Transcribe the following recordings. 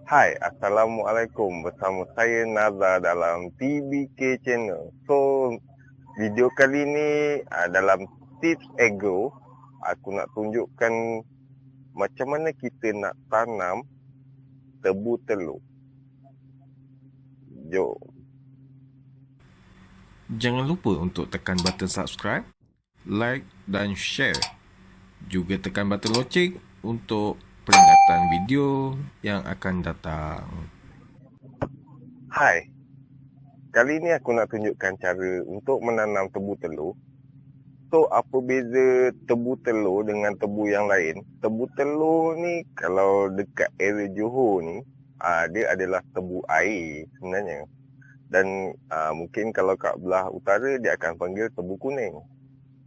Hai, Assalamualaikum. Bersama saya Nazar dalam TBK Channel. So, video kali ni dalam tips agro, aku nak tunjukkan macam mana kita nak tanam tebu telur. Jom. Jangan lupa untuk tekan button subscribe, like dan share. Juga tekan button loceng untuk peringatan video yang akan datang. Hai. Kali ni aku nak tunjukkan cara untuk menanam tebu telur. So, apa beza tebu telur dengan tebu yang lain? Tebu telur ni kalau dekat area Johor ni, dia adalah tebu air sebenarnya. Dan mungkin kalau kat belah utara dia akan panggil tebu kuning.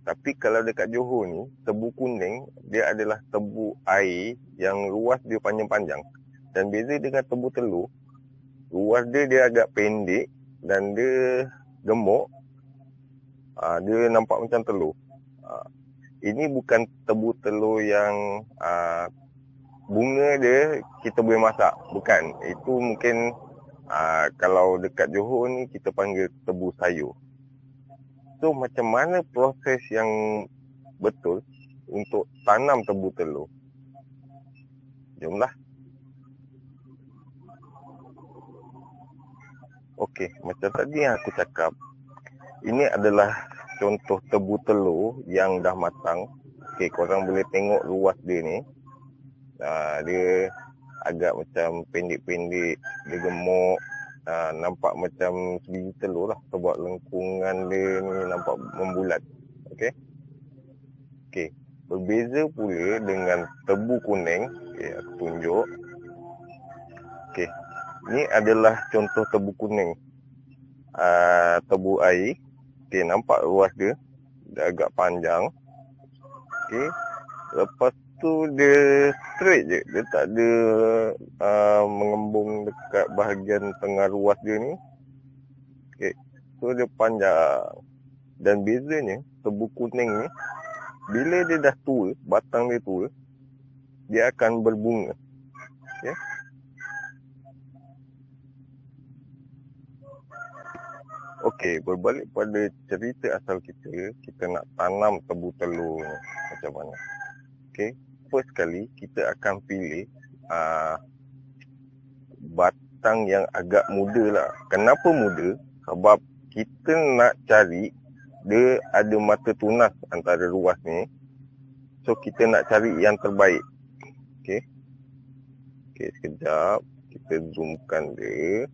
Tapi kalau dekat Johor ni, tebu kuning dia adalah tebu air yang ruas dia panjang-panjang. Dan beza dengan tebu telur, ruas dia agak pendek dan dia gemuk. Dia nampak macam telur. Ini bukan tebu telur yang bunga dia kita boleh masak. Bukan. Itu mungkin kalau dekat Johor ni kita panggil tebu sayur. So, macam mana proses yang betul untuk tanam tebu telur? Jomlah. Okey, macam tadi yang aku cakap, ini adalah contoh tebu telur yang dah matang. Okey, korang boleh tengok luas dia ni. Dia agak macam pendek-pendek, dia gemuk. Nampak macam sebiji telur lah sebab lengkungan dia ni nampak membulat. Okey. Okey, berbeza pula dengan tebu kuning. Okey, aku tunjuk. Okey, ni adalah contoh tebu kuning. Tebu air. Okey, nampak ruas dia agak panjang. Okey, lepas tu dia straight je, dia tak ada mengembung dekat bahagian tengah ruas dia ni. Okey, so dia panjang. Dan bezanya tebu kuning ni, bila dia dah tua, batang dia tua, dia akan berbunga. Okey. Okey, berbalik pada cerita asal kita nak tanam tebu telur ni macam mana. Okey, first kali kita akan pilih batang yang agak muda lah. Kenapa muda? Sebab kita nak cari dia ada mata tunas antara ruas ni. So, kita nak cari yang terbaik. Okey. Okey, sekejap. Kita zoomkan dia.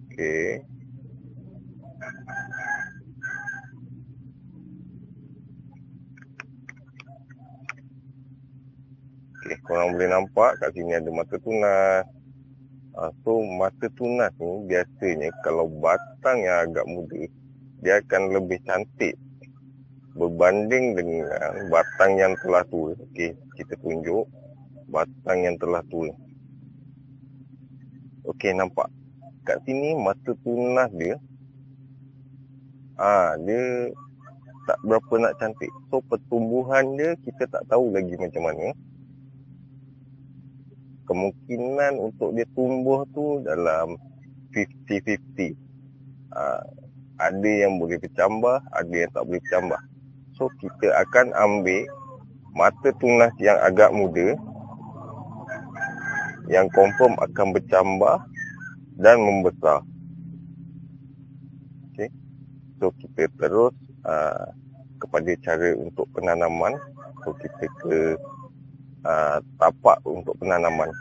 Okey. Okey, korang boleh nampak kat sini ada mata tunas. So, mata tunas ni biasanya kalau batang yang agak muda, dia akan lebih cantik berbanding dengan batang yang telah tua. Okey, kita tunjuk batang yang telah tua. Okey, nampak kat sini mata tunas dia dia tak berapa nak cantik. So, pertumbuhan dia kita tak tahu lagi macam mana. Kemungkinan untuk dia tumbuh tu dalam 50-50. Ada yang boleh bercambah, ada yang tak boleh bercambah. So, kita akan ambil mata tunas yang agak muda, yang confirm akan bercambah dan membesar. Okay. So, kita terus kepada cara untuk penanaman. So, kita ke tapak untuk penanaman.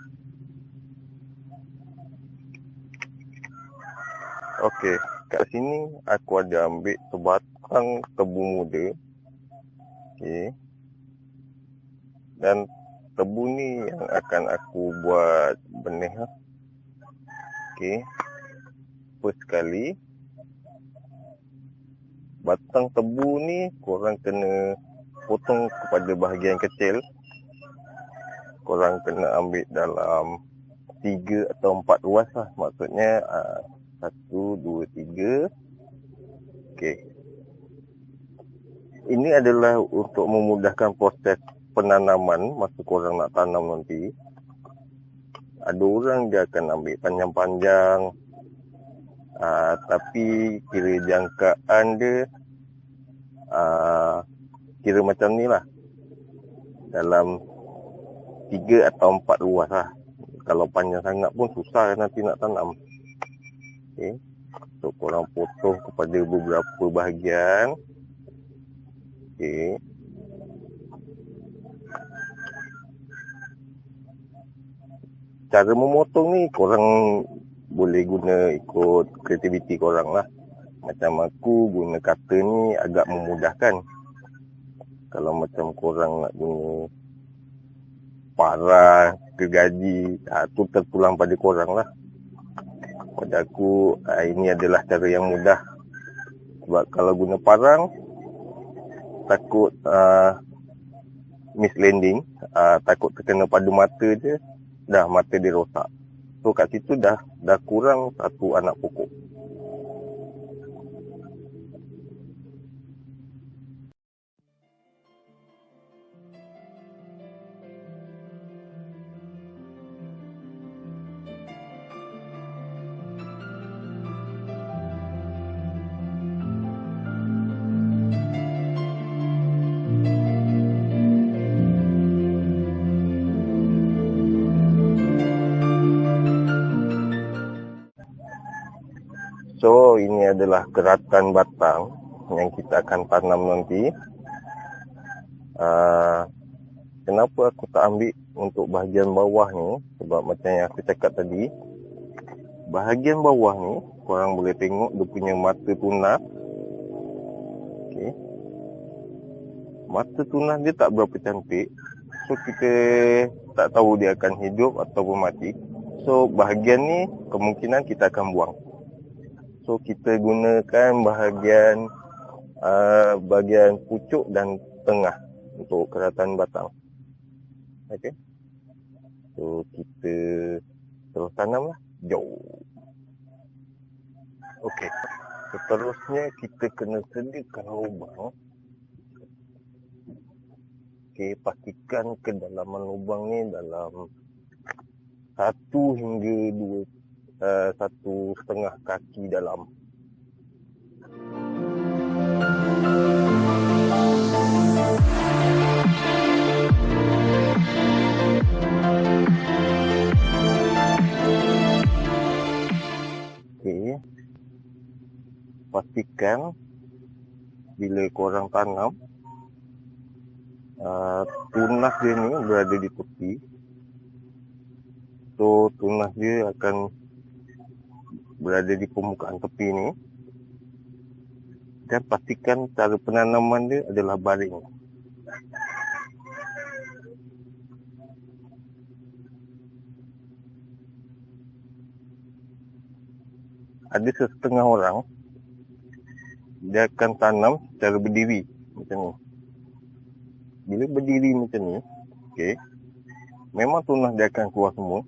Okey, kat sini aku ada ambil sebatang tebu muda. Okey. Dan tebu ni yang akan aku buat benih lah. Okey. First kali, batang tebu ni korang kena potong kepada bahagian kecil. Korang kena ambil dalam 3 atau 4 ruas lah. Maksudnya 1, 2, 3. Okey. Ini adalah untuk memudahkan proses penanaman, masa korang nak tanam nanti, ada orang dia akan ambil panjang-panjang, tapi kira jangkaan dia kira macam ni lah, dalam 3 atau 4 luas lah. Kalau panjang sangat pun susah nanti nak tanam. Okay. So korang potong kepada beberapa bahagian. Okay. Cara memotong ni korang boleh guna ikut kreativiti korang lah. Macam aku guna cutter ni agak memudahkan. Kalau macam korang nak guna parang, gergaji, tu terpulang pada korang lah. Pada aku, ini adalah cara yang mudah. Sebab kalau guna parang, takut mislanding, takut terkena padu mata je, dah mata dia rosak. So kat situ dah kurang satu anak pokok. So, ini adalah keratan batang yang kita akan tanam nanti. Kenapa aku tak ambil untuk bahagian bawah ni? Sebab macam yang aku cakap tadi, bahagian bawah ni, korang boleh tengok dia punya mata tunas. Okay. Mata tunas dia tak berapa cantik. So, kita tak tahu dia akan hidup ataupun mati. So, bahagian ni kemungkinan kita akan buang. So kita gunakan bahagian pucuk dan tengah untuk keratan batang. Okey. So kita terus tanam lah. Jauh. Okey. Seterusnya kita kena sediakan lubang. Okey, pastikan kedalaman lubang ni dalam 1 hingga 1,5 kaki dalam. Okey. Pastikan bila korang tanam, tunas dia ni berada di tepi. So tunas dia akan berada di permukaan tepi ni. Dan pastikan cara penanaman dia adalah baring. Ada setengah orang, dia akan tanam secara berdiri macam ni. Bila berdiri macam ni, okay, memang tunas dia akan keluar semua.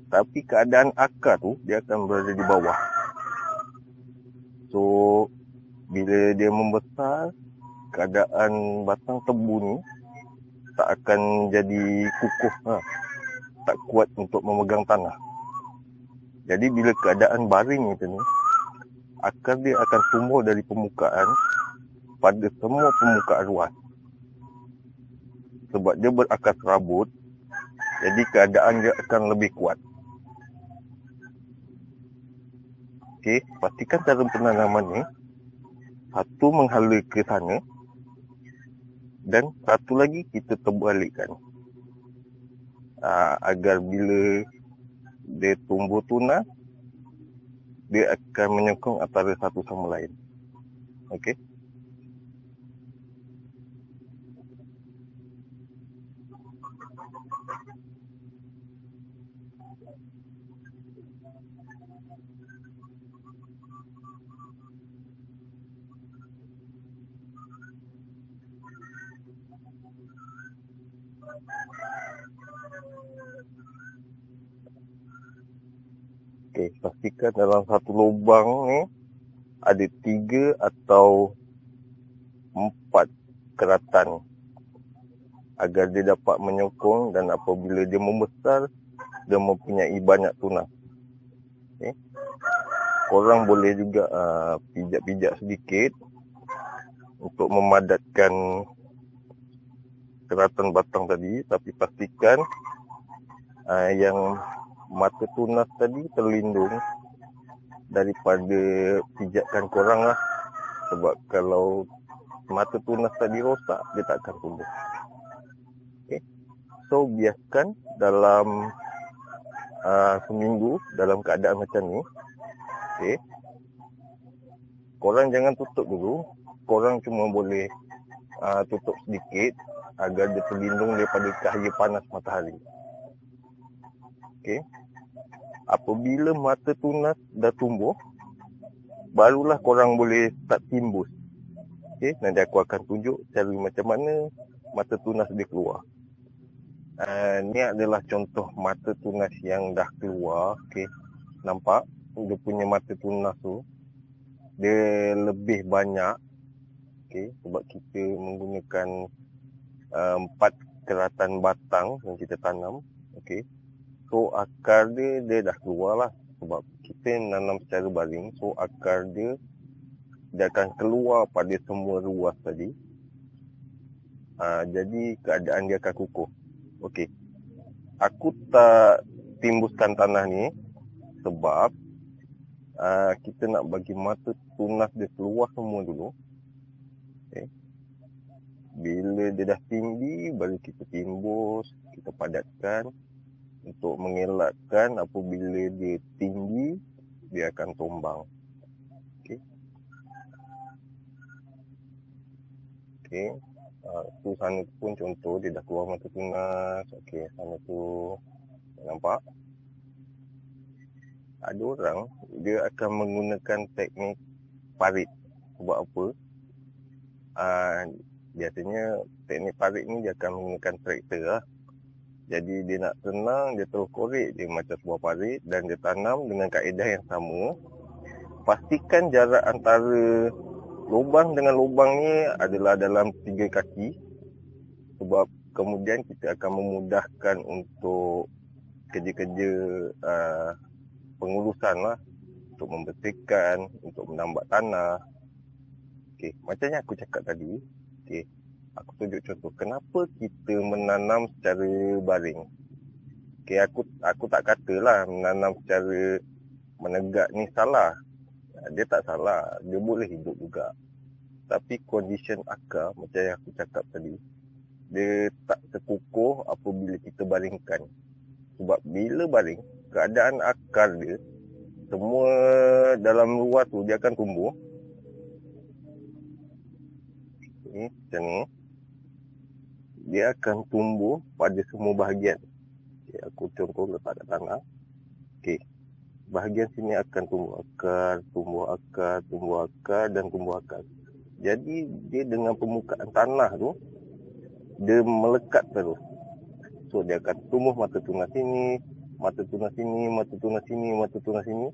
Tapi keadaan akar tu, dia akan berada di bawah. So, bila dia membesar, keadaan batang tebu ni tak akan jadi kukuh. Tak kuat untuk memegang tanah. Jadi, bila keadaan baring macam ni, akar dia akan tumbuh dari permukaan pada semua permukaan luas. Sebab dia berakar serabut, jadi keadaan dia akan lebih kuat. Okey, pastikan cara penanaman ni, satu menghala ke sana dan satu lagi kita terbalikkan. Agar bila dia tumbuh tunas, dia akan menyokong antara satu sama lain. Okey. Okey, pastikan dalam satu lubang ni ada 3 atau 4 keratan. agar dia dapat menyokong, dan apabila dia membesar, dia mempunyai banyak tunas. Okay. Korang boleh juga pijak-pijak sedikit untuk memadatkan keratan batang tadi, tapi pastikan yang mata tunas tadi terlindung daripada pijakan korang lah. Sebab kalau mata tunas tadi rosak, dia tak akan tumbuh. Okay. So biarkan dalam seminggu dalam keadaan macam ni. Okay. Korang jangan tutup dulu. Korang cuma boleh tutup sedikit agar dia terlindung daripada cahaya panas matahari. Okay. Apabila mata tunas dah tumbuh, barulah korang boleh start timbus. Okay. Nanti aku akan tunjuk cara macam mana mata tunas dia keluar. Ni adalah contoh mata tunas yang dah keluar. Okay. Nampak dia punya mata tunas tu, dia lebih banyak. Okay. Sebab kita menggunakan 4 keratan batang yang kita tanam. Okay. So akar dia dah keluar lah. Sebab kita nanam secara baring. So akar dia akan keluar pada semua ruas tadi. Jadi keadaan dia akan kukuh. Okey. Aku tak timbuskan tanah ni sebab kita nak bagi mata tunas dia keluar semua dulu. Okay. Bila dia dah tinggi, baru kita timbus, kita padatkan untuk mengelakkan apabila dia tinggi, dia akan tumbang. Okey. Tu sana pun contoh dia dah keluar mata tunas. Okey, sana tu nampak. Ada orang dia akan menggunakan teknik parit. Sebab apa? Biasanya teknik parit ni dia akan menggunakan traktor lah. Jadi dia nak senang, dia terus korek dia macam sebuah parit dan dia tanam dengan kaedah yang sama. Pastikan jarak antara lubang dengan lubang ni adalah dalam 3 kaki. Sebab kemudian kita akan memudahkan untuk kerja-kerja pengurusan lah. Untuk membersihkan, untuk menambak tanah. Okey, macam yang aku cakap tadi. Okey, aku tunjuk contoh. Kenapa kita menanam secara baring? Okey, aku tak katalah menanam secara menegak ni salah. Dia tak salah, dia boleh hidup juga. Tapi condition akar macam yang aku cakap tadi, dia tak terkukuh apabila kita baringkan. Sebab bila baring, keadaan akar dia, semua dalam luar tu dia akan tumbuh. Ni, macam ni. Dia akan tumbuh pada semua bahagian. Okay, aku contoh letak kat tanah. Okey. Bahagian sini akan tumbuh akar, dan tumbuh akar. Jadi dia dengan permukaan tanah tu, dia melekat terus. So dia akan tumbuh mata tunas sini, mata tunas sini, mata tunas sini, mata tunas sini.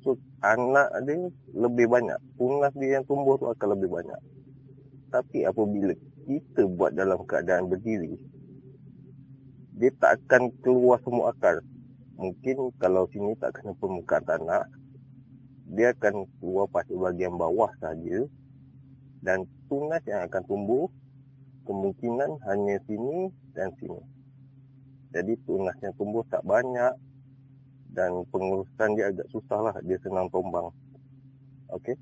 So anak dia lebih banyak, tunas dia yang tumbuh tu akan lebih banyak. Tapi apabila kita buat dalam keadaan berdiri, dia tak akan keluar semua akar. Mungkin kalau sini tak kena permukaan tanah, dia akan keluar pada bahagian bawah saja. Dan tunas yang akan tumbuh, kemungkinan hanya sini dan sini. Jadi tunas yang tumbuh tak banyak. Dan pengurusan dia agak susah lah, dia senang tumbang. Okey.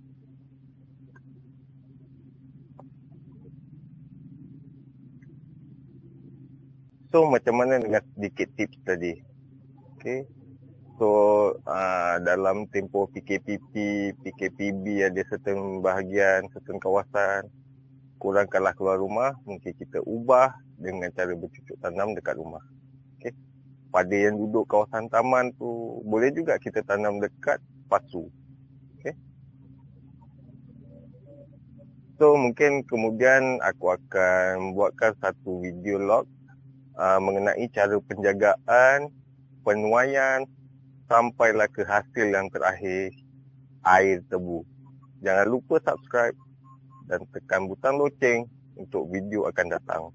So macam mana dengan sedikit tips tadi? Okay. So dalam tempoh PKPP, PKPB ada certain bahagian, certain kawasan, korang kalau keluar rumah, mungkin kita ubah dengan cara bercucuk tanam dekat rumah. Okay. Pada yang duduk kawasan taman tu, boleh juga kita tanam dekat pasu. Okay. So mungkin kemudian aku akan buatkan satu video log mengenai cara penjagaan, penuaian sampailah ke hasil yang terakhir, air tebu. Jangan lupa subscribe dan tekan butang loceng untuk video akan datang.